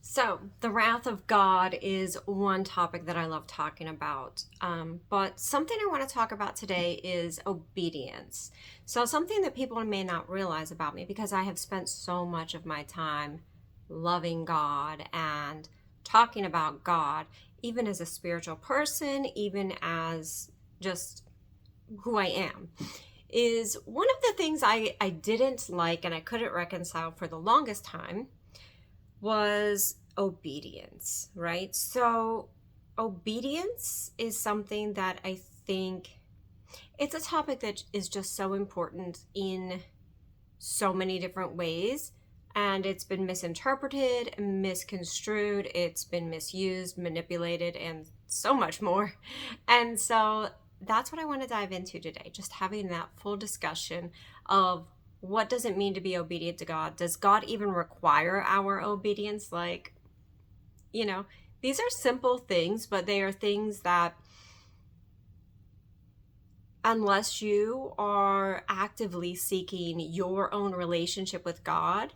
So, the wrath of God is one topic that I love talking about. But something I want to talk about today is obedience. So, something that people may not realize about me because I have spent so much of my time loving God and talking about God, even as a spiritual person, even as just who I am, is one of the things I didn't like and I couldn't reconcile for the longest time was obedience, right? So, obedience is something that I think it's a topic that is just so important in so many different ways. And it's been misinterpreted, misconstrued, it's been misused, manipulated, and so much more. And so that's what I want to dive into today, just having that full discussion of what does it mean to be obedient to God? Does God even require our obedience? You know, these are simple things, but they are things that, unless you are actively seeking your own relationship with God,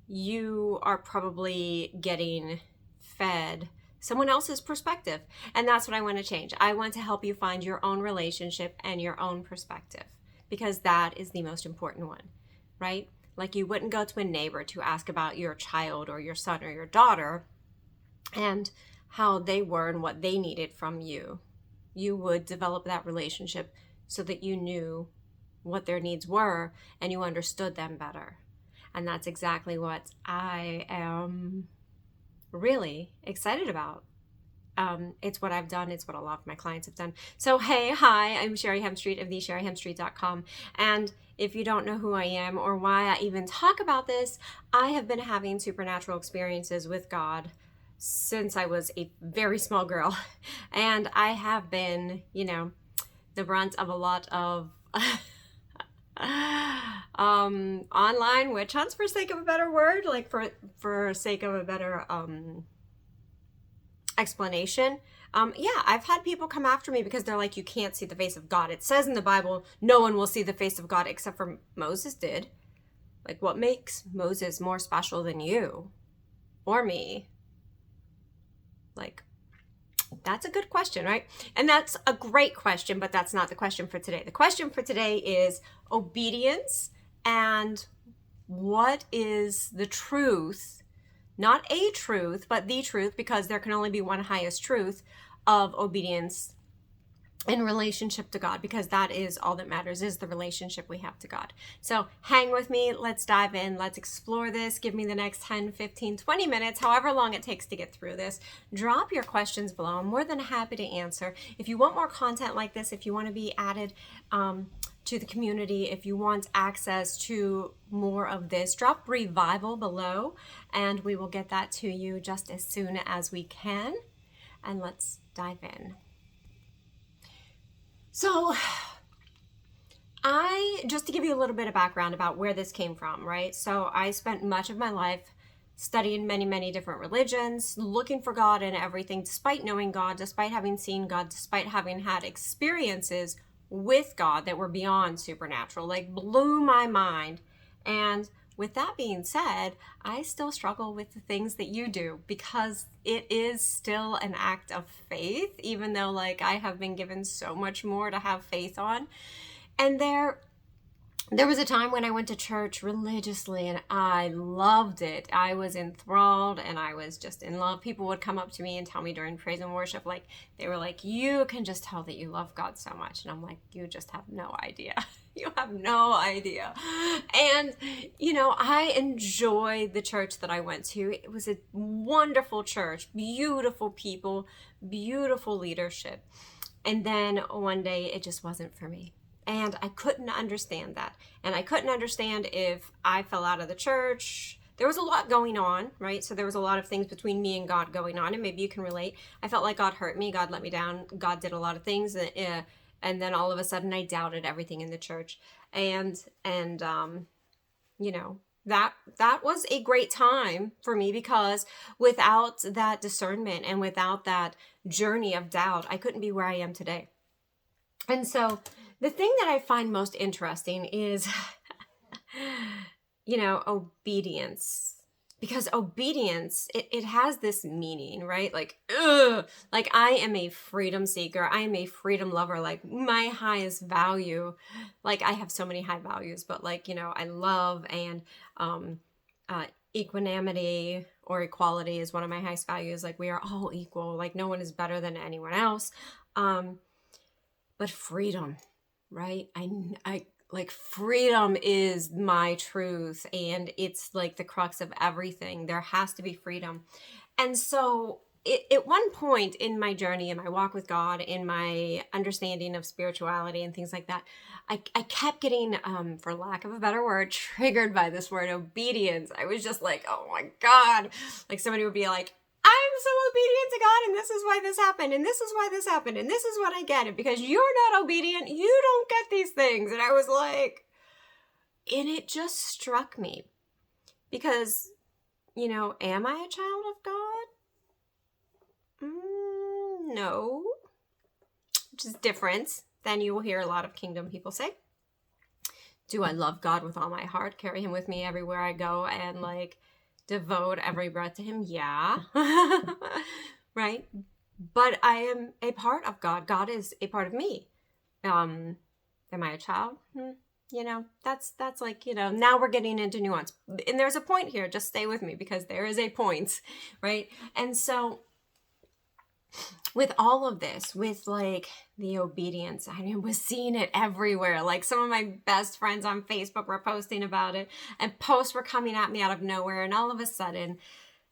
you are probably getting fed someone else's perspective. And that's what I want to change. I want to help you find your own relationship and your own perspective because that is the most important one, right? Like you wouldn't go to a neighbor to ask about your child or your son or your daughter and how they were and what they needed from you. You would develop that relationship so that you knew what their needs were and you understood them better. And that's exactly what I am really excited about. It's what I've done. It's what a lot of my clients have done. So, hey, hi, I'm Sherry Hemstreet of thesherryhemstreet.com. And if you don't know who I am or why I even talk about this, I have been having supernatural experiences with God since I was a very small girl. And I have been, the brunt of a lot of online witch hunts, for sake of a better word, like for sake of a better explanation. Yeah, I've had people come after me because they're like, you can't see the face of God. It says in the Bible, no one will see the face of God except for Moses did. Like, what makes Moses more special than you or me? Like, that's a good question, right? And that's a great question, but that's not the question for today. The question for today is obedience and what is the truth, not a truth, but the truth, because there can only be one highest truth of obedience in relationship to God, because that is all that matters, is the relationship we have to God. So hang with me. Let's dive in. Let's explore this. Give me the next 10, 15, 20 minutes, however long it takes to get through this. Drop your questions below. I'm more than happy to answer. If you want more content like this, if you want to be added to the community, if you want access to more of this, drop revival below and we will get that to you just as soon as we can. And let's dive in. So, just to give you a little bit of background about where this came from, right? So, I spent much of my life studying many, many different religions, looking for God in everything, despite knowing God, despite having seen God, despite having had experiences with God that were beyond supernatural, like blew my mind. And with that being said, I still struggle with the things that you do because it is still an act of faith, even though like I have been given so much more to have faith on. And there was a time when I went to church religiously and I loved it. I was enthralled and I was just in love. People would come up to me and tell me during praise and worship, like, they were like, you can just tell that you love God so much. And I'm like, you just have no idea. You have no idea. And, I enjoyed the church that I went to. It was a wonderful church, beautiful people, beautiful leadership. And then one day it just wasn't for me. And I couldn't understand that. And I couldn't understand if I fell out of the church. There was a lot going on, right? So there was a lot of things between me and God going on, and maybe you can relate. I felt like God hurt me. God let me down. God did a lot of things. And then all of a sudden I doubted everything in the church. And that was a great time for me because without that discernment and without that journey of doubt, I couldn't be where I am today. And so the thing that I find most interesting is, obedience. because obedience, it has this meaning, right? Like, ugh, like I am a freedom seeker. I am a freedom lover. Like my highest value, like I have so many high values, but like, I love and uh, equanimity or equality is one of my highest values. Like we are all equal. Like no one is better than anyone else. But freedom, right? I like freedom is my truth, and it's like the crux of everything. There has to be freedom. And so at one point in my journey, in my walk with God, in my understanding of spirituality and things like that, I kept getting, for lack of a better word, triggered by this word obedience. I was just like, oh my God. Like somebody would be like, I'm so obedient to God, and this is why this happened, and this is why this happened, and this is what I get. And because you're not obedient, you don't get these things. And I was like, and it just struck me because, am I a child of God? No, which is different than you will hear a lot of kingdom people say. Do I love God with all my heart, carry him with me everywhere I go, and like devote every breath to him? Yeah. Right? But I am a part of God. God is a part of me. Am I a child? That's like, now we're getting into nuance. And there's a point here. Just stay with me because there is a point, right? And so with all of this, with like the obedience, I was seeing it everywhere. Like some of my best friends on Facebook were posting about it, and posts were coming at me out of nowhere. And all of a sudden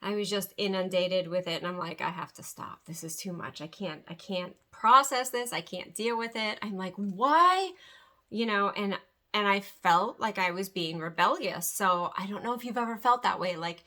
I was just inundated with it. And I'm like, I have to stop. This is too much. I can't process this. I can't deal with it. I'm like, why? And I felt like I was being rebellious. So I don't know if you've ever felt that way. Like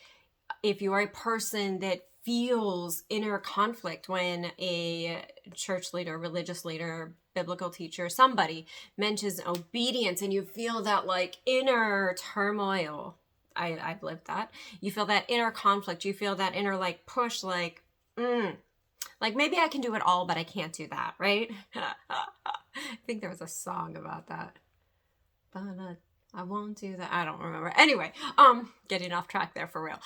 if you are a person that feels inner conflict when a church leader, religious leader, biblical teacher, somebody mentions obedience, and you feel that like inner turmoil. I've lived that. You feel that inner conflict. You feel that inner like push, like maybe I can do it all, but I can't do that, right? I think there was a song about that. But I won't do that. I don't remember. Anyway, getting off track there for real.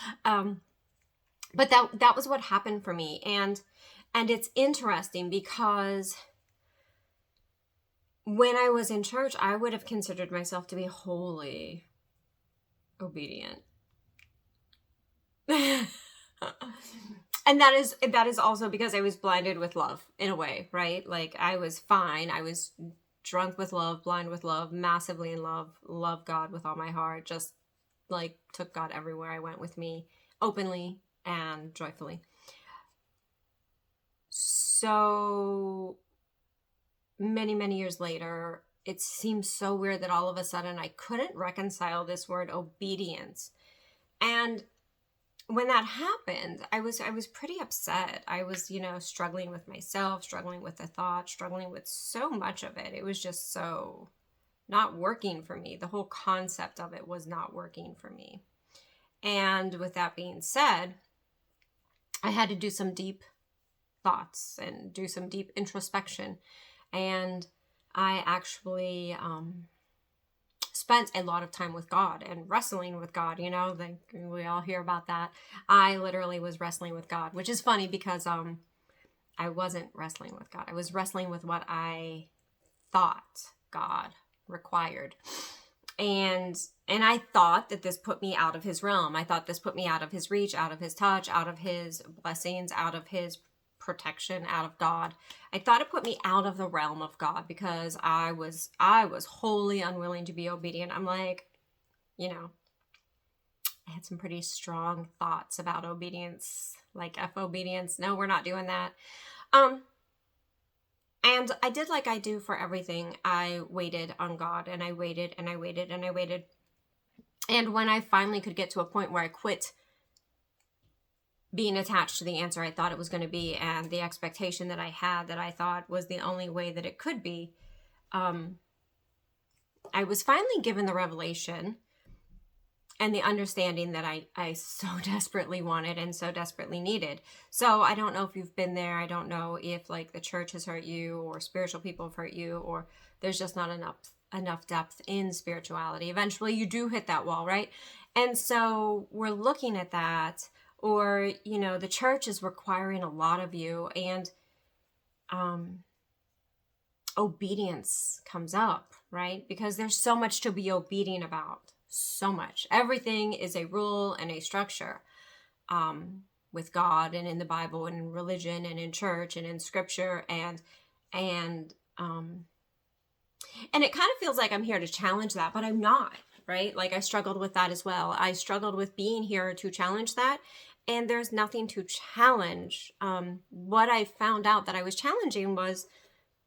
But that was what happened for me. And it's interesting because when I was in church, I would have considered myself to be wholly obedient. And that is also because I was blinded with love in a way, right? Like I was fine. I was drunk with love, blind with love, massively in love, love God with all my heart, just like took God everywhere I went with me, openly and joyfully. So many, many years later, it seems so weird that all of a sudden I couldn't reconcile this word obedience. And when that happened, I was pretty upset. I was, struggling with myself, struggling with the thought, struggling with so much of it. It was just so not working for me. The whole concept of it was not working for me. And with that being said, I had to do some deep thoughts and do some deep introspection. And I actually spent a lot of time with God and wrestling with God, like we all hear about that. I literally was wrestling with God, which is funny because I wasn't wrestling with God. I was wrestling with what I thought God required. And I thought that this put me out of his realm. I thought this put me out of his reach, out of his touch, out of his blessings, out of his protection, out of God. I thought it put me out of the realm of God because I was wholly unwilling to be obedient. I'm like, I had some pretty strong thoughts about obedience, like F obedience. No, we're not doing that. And I did like I do for everything. I waited on God, and I waited and I waited and I waited. And when I finally could get to a point where I quit being attached to the answer I thought it was going to be and the expectation that I had that I thought was the only way that it could be, I was finally given the revelation and the understanding that I so desperately wanted and so desperately needed. So I don't know if you've been there. I don't know if like the church has hurt you or spiritual people have hurt you, or there's just not enough depth in spirituality. Eventually you do hit that wall, right? And so we're looking at that, or, the church is requiring a lot of you, and um, obedience comes up, right? Because there's so much to be obedient about. So much. Everything is a rule and a structure, with God and in the Bible and in religion and in church and in scripture, and it kind of feels like I'm here to challenge that, but I'm not, right? Like, I struggled with that as well. I struggled with being here to challenge that, and there's nothing to challenge. What I found out that I was challenging was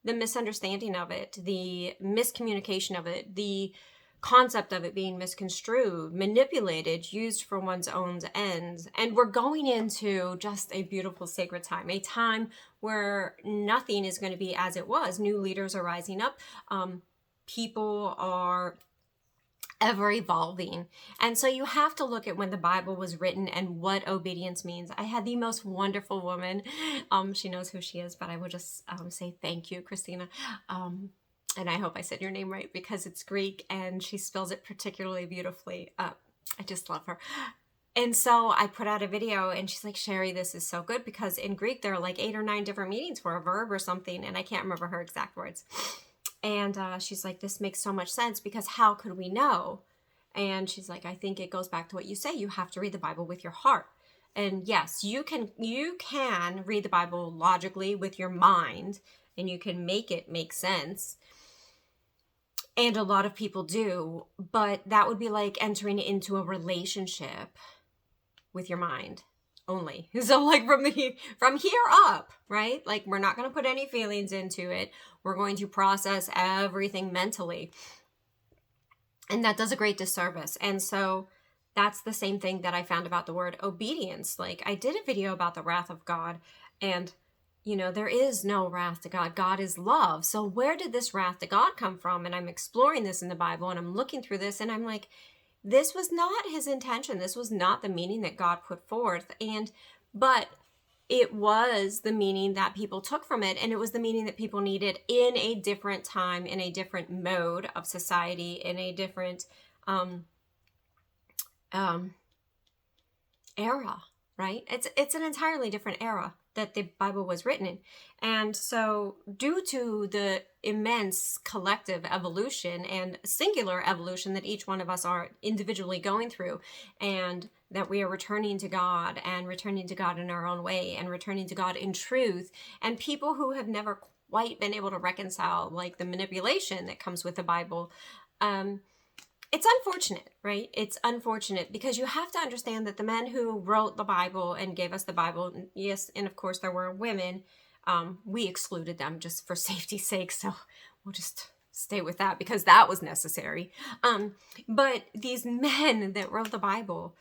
the misunderstanding of it, the miscommunication of it, the concept of it being misconstrued, manipulated, used for one's own ends. And we're going into just a beautiful sacred time, a time where nothing is going to be as it was. New leaders are rising up. People are ever evolving. And so you have to look at when the Bible was written and what obedience means. I had the most wonderful woman. She knows who she is, but I will just say thank you, Christina. And I hope I said your name right, because it's Greek and she spells it particularly beautifully. I just love her. And so I put out a video and she's like, Sherry, this is so good, because in Greek there are like 8 or 9 different meanings for a verb or something, and I can't remember her exact words. And she's like, this makes so much sense, because how could we know? And she's like, I think it goes back to what you say. You have to read the Bible with your heart. And yes, you can read the Bible logically with your mind, and you can make it make sense. And a lot of people do, but that would be like entering into a relationship with your mind only. So like from here up, right? Like, we're not going to put any feelings into it. We're going to process everything mentally. And that does a great disservice. And so that's the same thing that I found about the word obedience. Like, I did a video about the wrath of God, and there is no wrath to God. God is love. So where did this wrath to God come from? And I'm exploring this in the Bible, and I'm looking through this, and I'm like, this was not his intention. This was not the meaning that God put forth. But it was the meaning that people took from it, and it was the meaning that people needed in a different time, in a different mode of society, in a different era, right? It's an entirely different era that the Bible was written in. And so due to the immense collective evolution and singular evolution that each one of us are individually going through, and that we are returning to God, and returning to God in our own way, and returning to God in truth, and people who have never quite been able to reconcile like the manipulation that comes with the Bible, it's unfortunate, right? It's unfortunate, because you have to understand that the men who wrote the Bible and gave us the Bible, yes, and of course there were women, we excluded them just for safety's sake, so we'll just stay with that, because that was necessary. But these men that wrote the Bible,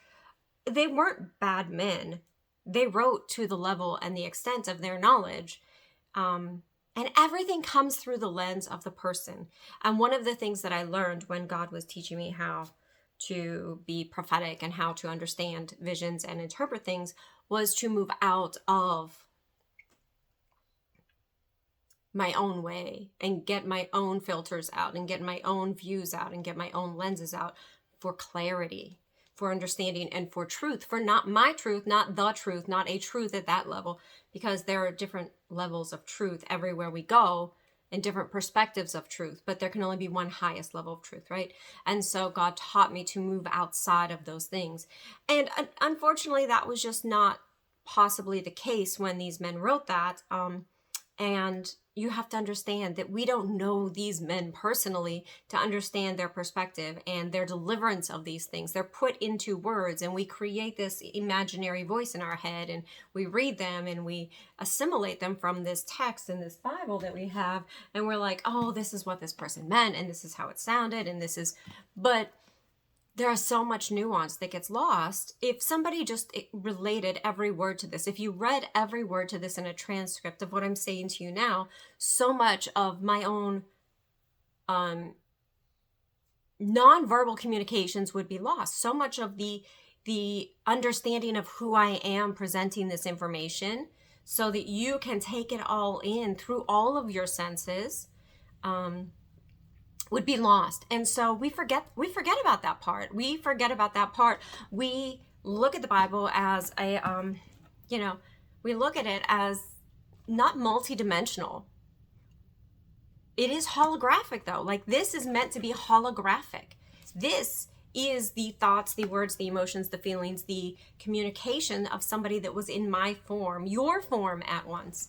they weren't bad men. They wrote to the level and the extent of their knowledge. And everything comes through the lens of the person. And one of the things that I learned when God was teaching me how to be prophetic and how to understand visions and interpret things was to move out of my own way and get my own filters out and get my own views out and get my own lenses out for clarity, for understanding, and for truth, for not my truth, not the truth, not a truth at that level, because there are different levels of truth everywhere we go and different perspectives of truth, but there can only be one highest level of truth, right? And so God taught me to move outside of those things. And unfortunately, that was just not possibly the case when these men wrote that. And you have to understand that we don't know these men personally to understand their perspective and their deliverance of these things. They're put into words, and we create this imaginary voice in our head, and we read them and we assimilate them from this text in this Bible that we have. And we're like, oh, this is what this person meant, and this is how it sounded, and this is, but there is so much nuance that gets lost. If somebody just related every word to this, if you read every word to this in a transcript of what I'm saying to you now, so much of my own nonverbal communications would be lost. So much of the understanding of who I am presenting this information, so that you can take it all in through all of your senses, would be lost. And so we forget about that part. We forget about that part. We look at the Bible as a we look at it as not multidimensional. It is holographic though. Like, this is meant to be holographic. This is the thoughts, the words, the emotions, the feelings, the communication of somebody that was in my form, your form at once.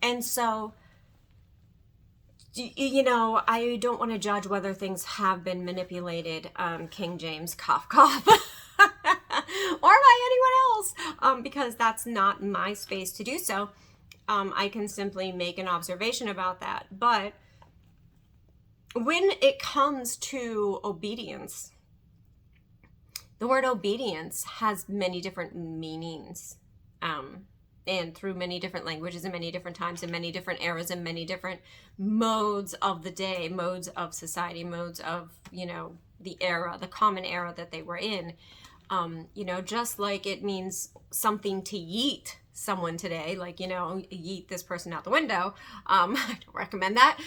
And so, I don't want to judge whether things have been manipulated, King James, cough, cough, or by anyone else, because that's not my space to do so. I can simply make an observation about that. But when it comes to obedience, the word obedience has many different meanings, and through many different languages and many different times and many different eras and many different modes of the day, modes of society, modes of, the era, the common era that they were in. Just like it means something to yeet someone today, like, yeet this person out the window. I don't recommend that.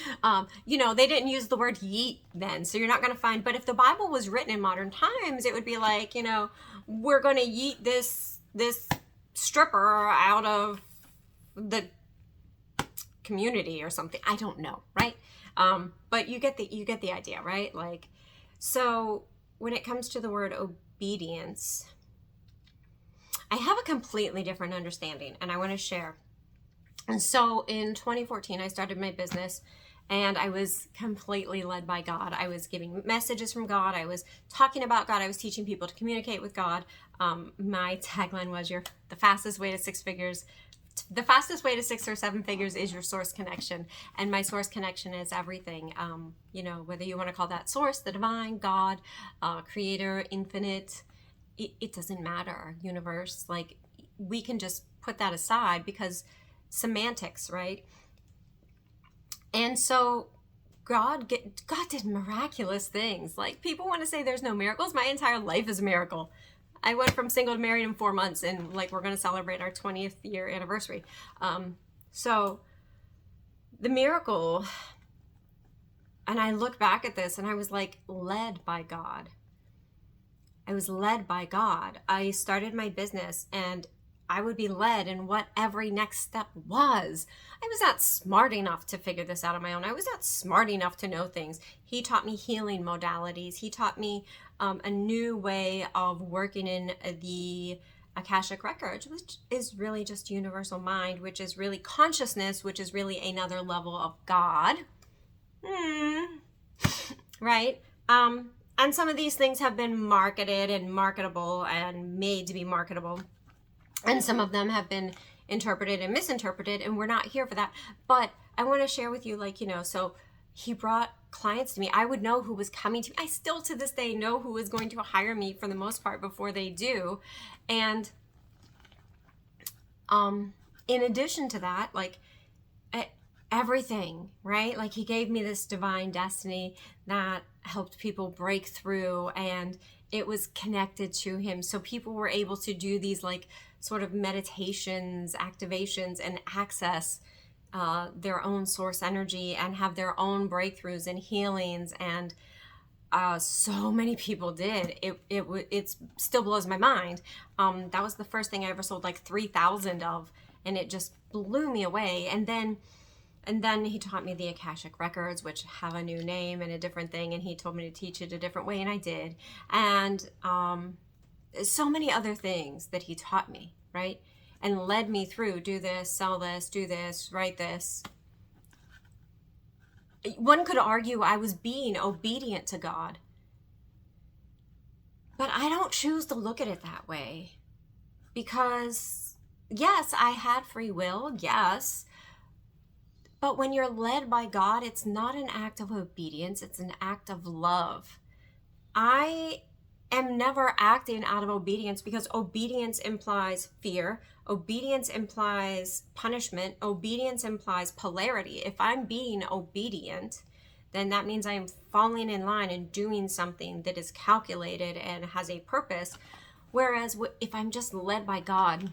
They didn't use the word yeet then, so you're not going to find, but if the Bible was written in modern times, it would be like, we're going to yeet this stripper out of the community or something. I don't know, right? But you get the idea, right? Like, so when it comes to the word obedience, I have a completely different understanding, and I want to share. And so in 2014, I started my business, and I was completely led by God. I was giving messages from God. I was talking about God. I was teaching people to communicate with God. My tagline was, the fastest way to 6 figures. The fastest way to 6 or 7 figures is your source connection. And my source connection is everything. Whether you want to call that source, the divine, God, creator, infinite, it doesn't matter. Universe, like, we can just put that aside because semantics, right? And so God did miraculous things. Like, people want to say there's no miracles. My entire life is a miracle. I went from single to married in 4 months, and like, we're going to celebrate our 20th year anniversary. So the miracle, and I look back at this and I was like, led by God. I was led by God. I started my business and I would be led in what every next step was. I was not smart enough to figure this out on my own. I was not smart enough to know things. He taught me healing modalities. He taught me a new way of working in the Akashic Records, which is really just universal mind, which is really consciousness, which is really another level of God. Right? And some of these things have been marketed and marketable and made to be marketable. And some of them have been interpreted and misinterpreted, and we're not here for that. But I want to share with you, so he brought clients to me. I would know who was coming to me. I still to this day know who is going to hire me for the most part before they do. And in addition to that, everything, right? Like, he gave me this divine destiny that helped people break through, and it was connected to him. So people were able to do these sort of meditations, activations, and access their own source energy and have their own breakthroughs and healings. And so many people did. It still blows my mind. That was the first thing I ever sold 3,000 of, and it just blew me away. And then he taught me the Akashic Records, which have a new name and a different thing, and he told me to teach it a different way, and I did. And so many other things that he taught me, right? And led me through, do this, sell this, do this, write this. One could argue I was being obedient to God, but I don't choose to look at it that way, because yes, I had free will, yes, but when you're led by God, it's not an act of obedience, it's an act of love. I am never acting out of obedience, because obedience implies fear. Obedience implies punishment. Obedience implies polarity. If I'm being obedient, then that means I am falling in line and doing something that is calculated and has a purpose. Whereas if I'm just led by God,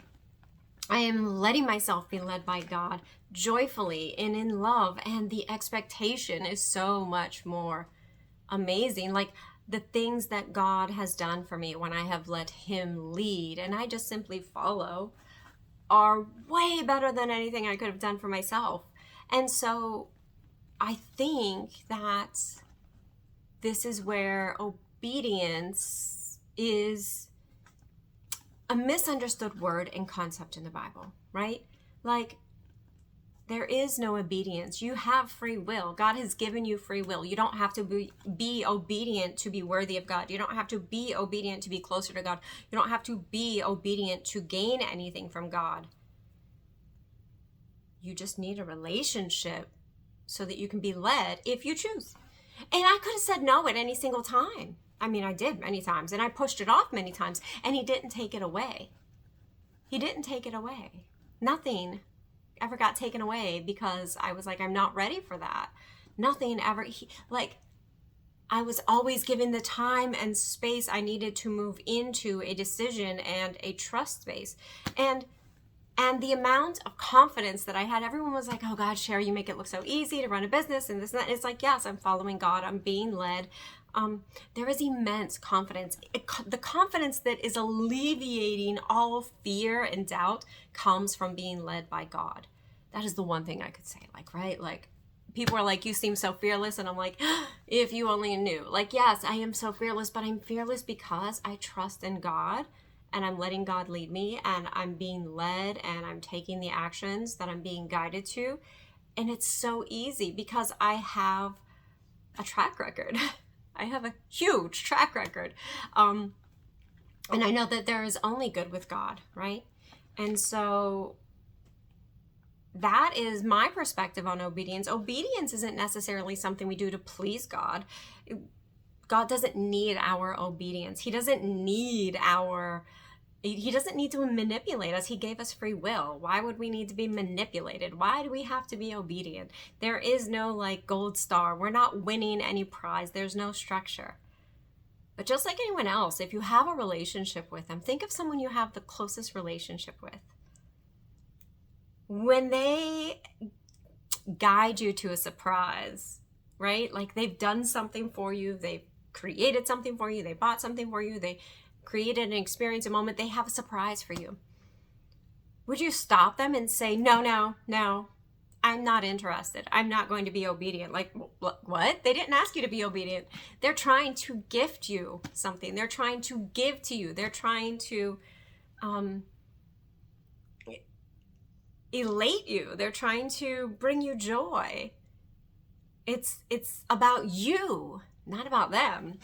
I am letting myself be led by God joyfully and in love, and the expectation is so much more amazing. Like the things that God has done for me when I have let him lead and I just simply follow are way better than anything I could have done for myself. And so I think that this is where obedience is a misunderstood word and concept in the Bible, right? Like, there is no obedience. You have free will. God has given you free will. You don't have to be obedient to be worthy of God. You don't have to be obedient to be closer to God. You don't have to be obedient to gain anything from God. You just need a relationship so that you can be led if you choose. And I could have said no at any single time. I mean, I did many times, and I pushed it off many times, and he didn't take it away. He didn't take it away. Nothing ever got taken away because I was like, I'm not ready for that. Nothing ever, I was always given the time and space I needed to move into a decision and a trust space. And the amount of confidence that I had, everyone was like, oh God, Sherry, you make it look so easy to run a business and this and that. It's like, yes, I'm following God. I'm being led. There is immense confidence. The confidence that is alleviating all fear and doubt comes from being led by God. That is the one thing I could say, right? Like, people are like, you seem so fearless. And I'm like, if you only knew. Like, yes, I am so fearless, but I'm fearless because I trust in God and I'm letting God lead me and I'm being led and I'm taking the actions that I'm being guided to. And it's so easy because I have a track record. I have a huge track record. And I know that there is only good with God, right? And so that is my perspective on obedience. Obedience isn't necessarily something we do to please God. God doesn't need our obedience. He doesn't need to manipulate us. He gave us free will. Why would we need to be manipulated? Why do we have to be obedient? There is no gold star. We're not winning any prize. There's no structure. But just like anyone else, if you have a relationship with them, think of someone you have the closest relationship with. When they guide you to a surprise, right? Like they've done something for you. They've created something for you. They bought something for you. They created an experience, a moment. They have a surprise for you. Would you stop them and say, no, I'm not interested. I'm not going to be obedient. Like, what? They didn't ask you to be obedient. They're trying to gift you something. They're trying to give to you. They're trying to elate you. They're trying to bring you joy. It's about you, not about them.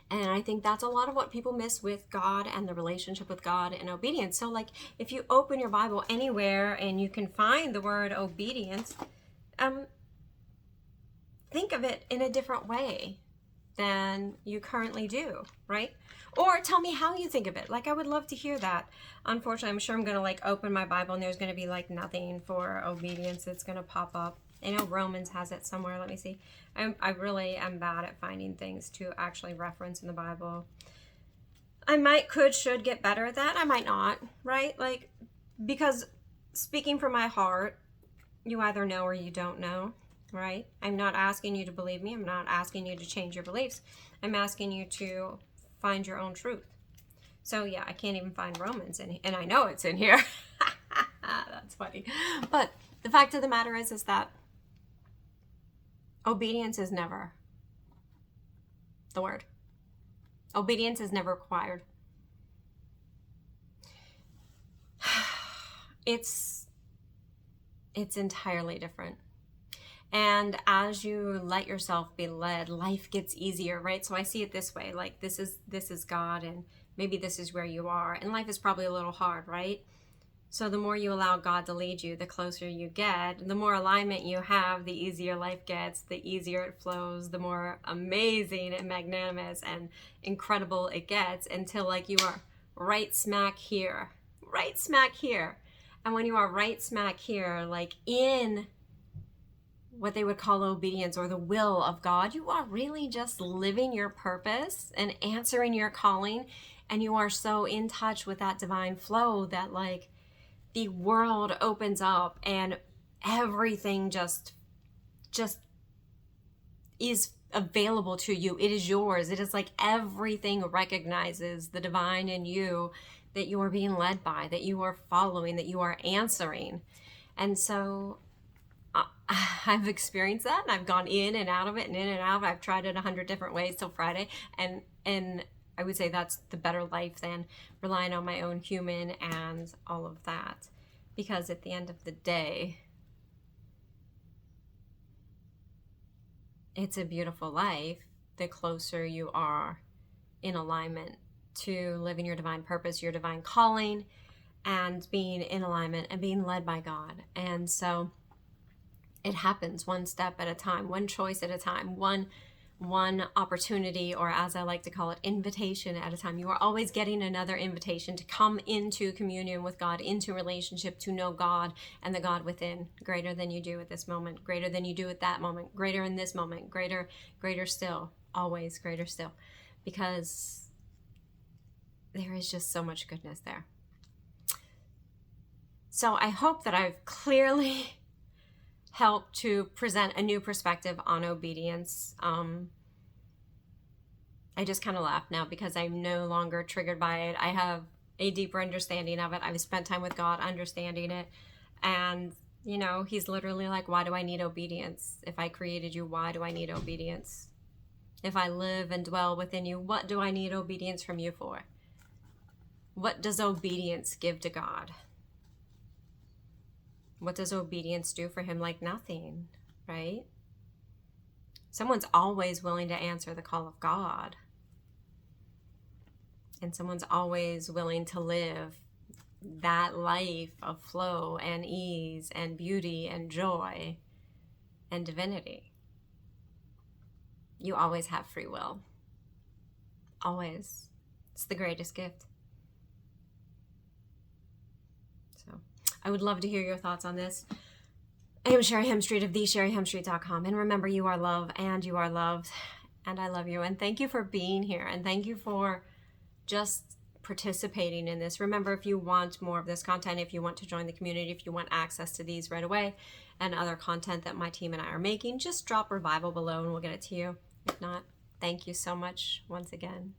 And I think that's a lot of what people miss with God and the relationship with God and obedience. So if you open your Bible anywhere and you can find the word obedience, think of it in a different way than you currently do, right? Or tell me how you think of it. I would love to hear that. Unfortunately, I'm sure I'm going to open my Bible and there's going to be nothing for obedience that's going to pop up. I know Romans has it somewhere. Let me see. I really am bad at finding things to actually reference in the Bible. I should get better at that. I might not, right? Because speaking from my heart, you either know or you don't know, right? I'm not asking you to believe me. I'm not asking you to change your beliefs. I'm asking you to find your own truth. So yeah, I can't even find Romans and I know it's in here. That's funny. But the fact of the matter is that obedience is never the word. Obedience is never required. It's entirely different. And as you let yourself be led, life gets easier, right? So I see it this way, this is God and maybe this is where you are. And life is probably a little hard, right? So the more you allow God to lead you, the closer you get, the more alignment you have, the easier life gets, the easier it flows, the more amazing and magnanimous and incredible it gets until you are right smack here. And when you are right smack here, in what they would call obedience or the will of God, you are really just living your purpose and answering your calling. And you are so in touch with that divine flow that the world opens up and everything just is available to you. It is yours. It is like everything recognizes the divine in you that you are being led by, that you are following, that you are answering. And so I've experienced that, and I've gone in and out of it and in and out of it. I've tried it 100 different ways till Friday. And I would say that's the better life than relying on my own human and all of that. Because at the end of the day, it's a beautiful life the closer you are in alignment to living your divine purpose, your divine calling, and being in alignment and being led by God. And so it happens one step at a time, one choice at a time, one opportunity, or as I like to call it, invitation at a time. You are always getting another invitation to come into communion with God, into relationship, to know God and the God within, greater than you do at this moment, greater than you do at that moment, greater in this moment, greater still, always greater still, because there is just so much goodness there. So I hope that I've clearly help to present a new perspective on obedience. I just kind of laugh now because I'm no longer triggered by it. I have a deeper understanding of it. I've spent time with God understanding it. And, you know, he's literally like, why do I need obedience? If I created you, why do I need obedience? If I live and dwell within you, what do I need obedience from you for? What does obedience give to God? What does obedience do for him? Like nothing, right? Someone's always willing to answer the call of God. And someone's always willing to live that life of flow and ease and beauty and joy and divinity. You always have free will. Always. It's the greatest gift. I would love to hear your thoughts on this. I am Sherry Hemstreet of thesherryhemstreet.com. And remember, you are love and you are loved. And I love you. And thank you for being here. And thank you for just participating in this. Remember, if you want more of this content, if you want to join the community, if you want access to these right away and other content that my team and I are making, just drop Revival below and we'll get it to you. If not, thank you so much once again.